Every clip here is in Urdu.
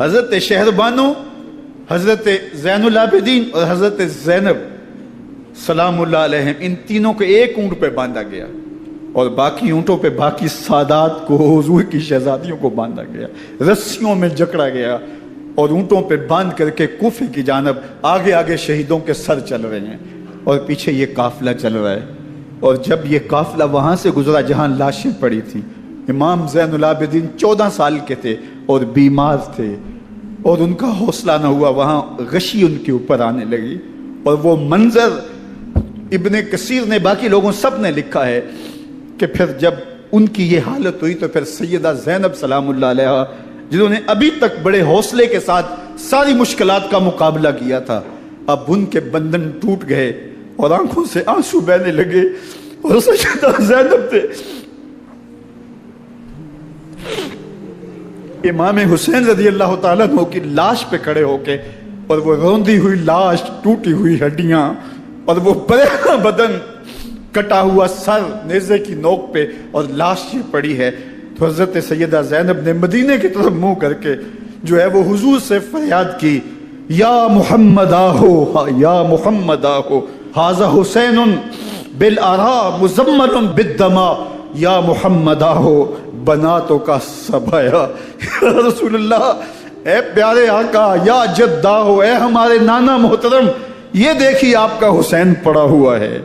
حضرت شہربانو، حضرت زین العابدین اور حضرت زینب سلام اللہ علیہم، ان تینوں کو ایک اونٹ پہ باندھا گیا اور باقی اونٹوں پہ باقی سادات کو، حضور کی شہزادیوں کو باندھا گیا، رسیوں میں جکڑا گیا اور اونٹوں پہ باندھ کر کے کوفے کی جانب آگے آگے شہیدوں کے سر چل رہے ہیں اور پیچھے یہ قافلہ چل رہا ہے۔ اور جب یہ قافلہ وہاں سے گزرا جہاں لاشیں پڑی تھیں، امام زین العابدین 14 سال کے تھے اور بیمار تھے اور ان کا حوصلہ نہ ہوا، وہاں غشی ان کے اوپر آنے لگی اور وہ منظر ابن کثیر نے، باقی لوگوں سب نے لکھا ہے کہ پھر جب ان کی یہ حالت ہوئی تو پھر سیدہ زینب سلام اللہ علیہا، جنہوں نے ابھی تک بڑے حوصلے کے ساتھ ساری مشکلات کا مقابلہ کیا تھا، اب ان کے بندن ٹوٹ گئے اور آنکھوں سے آنسو بہنے لگے اور سیدہ زینب تھے امام حسین رضی اللہ تعالیٰ عنہ کی لاش پہ کھڑے ہو کے، اور وہ روندی ہوئی لاش، ٹوٹی ہوئی ہڈیاں اور وہ برینا بدن، کٹا ہوا سر نیزے کی نوک پہ اور لاش یہ پڑی ہے، تو حضرت سیدہ زینب نے مدینے کی طرف منہ کر کے جو ہے وہ حضور سے فریاد کی، یا محمد آہو، یا محمد آہو، ھذا حسین بالآراء مزمل بالدماء، یا محمد آہو بناتوں کا سبایا۔ یا رسول اللہ، اے پیارے آقا، یا جدہ ہو، اے ہمارے نانا محترم، یہ دیکھیے آپ کا حسین پڑا ہوا ہے،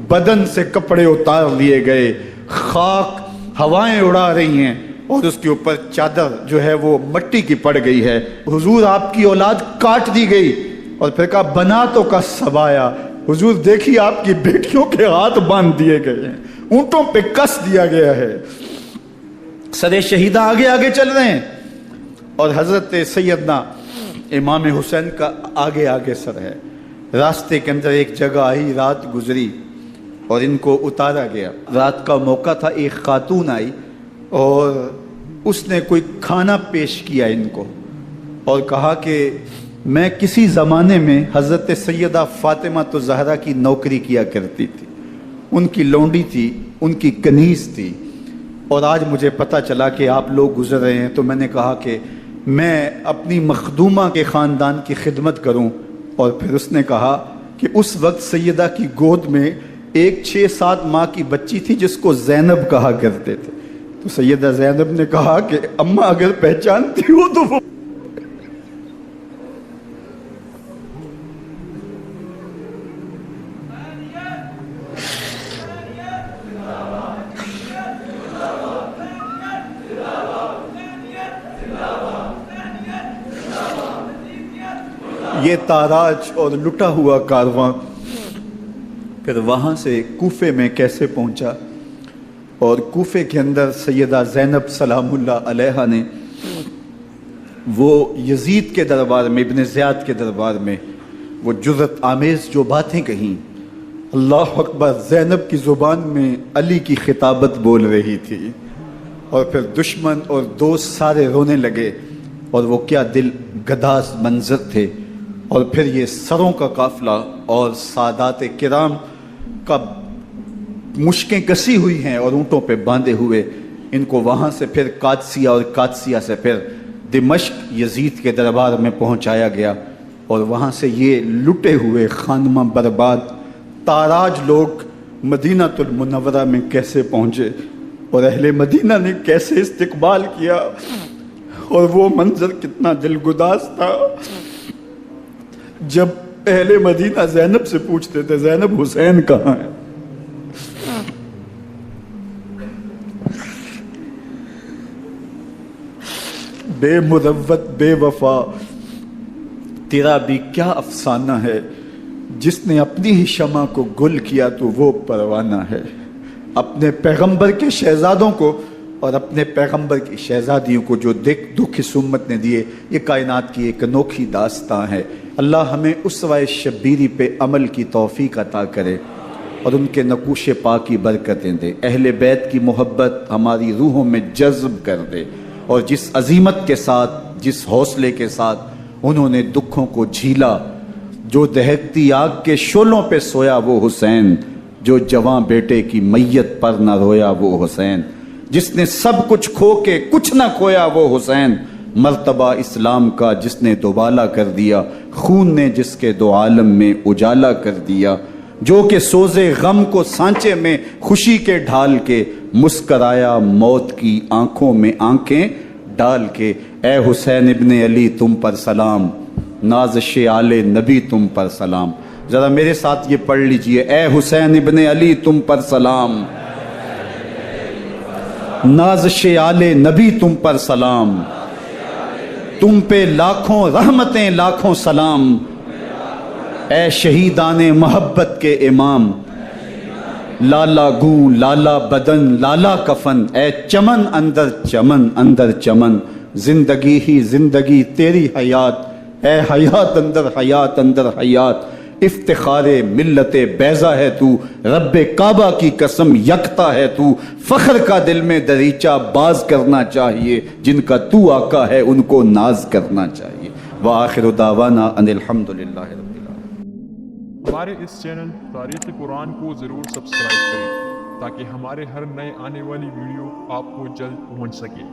بدن سے کپڑے اتار لیے گئے، خاک ہوائیں اڑا رہی ہیں اور اس کے اوپر چادر جو ہے وہ مٹی کی پڑ گئی ہے، حضور آپ کی اولاد کاٹ دی گئی، اور پھر کہا بناتوں کا سبایا، حضور دیکھیے آپ کی بیٹیوں کے ہاتھ باندھ دیے گئے ہیں، اونٹوں پہ کس دیا گیا ہے، سر شہیدہ آگے آگے چل رہے ہیں اور حضرت سیدنا امام حسین کا آگے آگے سر ہے۔ راستے کے اندر ایک جگہ آئی، رات گزری اور ان کو اتارا گیا۔ رات کا موقع تھا، ایک خاتون آئی اور اس نے کوئی کھانا پیش کیا ان کو اور کہا کہ میں کسی زمانے میں حضرت سیدہ فاطمہ تو زہرا کی نوکری کیا کرتی تھی، ان کی لونڈی تھی، ان کی کنیز تھی، اور آج مجھے پتہ چلا کہ آپ لوگ گزر رہے ہیں تو میں نے کہا کہ میں اپنی مخدومہ کے خاندان کی خدمت کروں۔ اور پھر اس نے کہا کہ اس وقت سیدہ کی گود میں ایک 6-7 ماہ کی بچی تھی جس کو زینب کہا کرتے تھے، تو سیدہ زینب نے کہا کہ اماں اگر پہچانتی ہو تو وہ یہ تاراج اور لٹا ہوا کارواں پھر وہاں سے کوفے میں کیسے پہنچا، اور کوفے کے اندر سیدہ زینب سلام اللہ علیہا نے وہ یزید کے دربار میں، ابن زیاد کے دربار میں وہ جرأت آمیز جو باتیں کہیں، اللہ اکبر، زینب کی زبان میں علی کی خطابت بول رہی تھی، اور پھر دشمن اور دوست سارے رونے لگے، اور وہ کیا دل گداز منظر تھے۔ اور پھر یہ سروں کا قافلہ اور سادات کرام کا مشکیں کسی ہوئی ہیں اور اونٹوں پہ باندھے ہوئے، ان کو وہاں سے پھر قادسیہ اور قادسیہ سے پھر دمشق یزید کے دربار میں پہنچایا گیا، اور وہاں سے یہ لٹے ہوئے خانمہ برباد تاراج لوگ مدینہ المنورہ میں کیسے پہنچے اور اہل مدینہ نے کیسے استقبال کیا، اور وہ منظر کتنا دلگداز تھا جب اہل مدینہ زینب سے پوچھتے تھے زینب حسین کہاں ہے؟ بے مروت بے وفا تیرا بھی کیا افسانہ ہے، جس نے اپنی ہی شمع کو گل کیا تو وہ پروانہ ہے۔ اپنے پیغمبر کے شہزادوں کو اور اپنے پیغمبر کی شہزادیوں کو جو دکھ اس امت نے دیے، یہ کائنات کی ایک انوکھی داستان ہے۔ اللہ ہمیں اسوہ شبیری پہ عمل کی توفیق عطا کرے اور ان کے نقوش پاک کی برکتیں دے، اہل بیت کی محبت ہماری روحوں میں جذب کر دے، اور جس عظیمت کے ساتھ، جس حوصلے کے ساتھ انہوں نے دکھوں کو جھیلا، جو دہکتی آگ کے شعلوں پہ سویا وہ حسین، جو جواں بیٹے کی میت پر نہ رویا وہ حسین، جس نے سب کچھ کھو کے کچھ نہ کھویا وہ حسین، مرتبہ اسلام کا جس نے دوبالا کر دیا، خون نے جس کے دو عالم میں اجالا کر دیا، جو کہ سوزے غم کو سانچے میں خوشی کے ڈھال کے مسکرایا موت کی آنکھوں میں آنکھیں ڈال کے۔ اے حسین ابن علی تم پر سلام، نازش آل نبی تم پر سلام۔ ذرا میرے ساتھ یہ پڑھ لیجئے، اے حسین ابن علی تم پر سلام، نازش آل نبی تم پر سلام، تم پہ لاکھوں رحمتیں لاکھوں سلام، اے شہیدان محبت کے امام، لالا گوں لالا بدن لالا کفن، اے چمن اندر چمن، زندگی ہی زندگی تیری حیات، اے حیات اندر حیات، افتخار ملت بیضا ہے تو، رب کعبہ کی قسم یکتا ہے تو، فخر کا دل میں دریچہ باز کرنا چاہیے، جن کا تو آقا ہے ان کو ناز کرنا چاہیے۔ وآخر دعوانا ان الحمدللہ رب العالمین۔ ہمارے اس چینل تاریخ قرآن کو ضرور سبسکرائب کریں تاکہ ہمارے ہر نئے آنے والی ویڈیو آپ کو جلد پہنچ سکے۔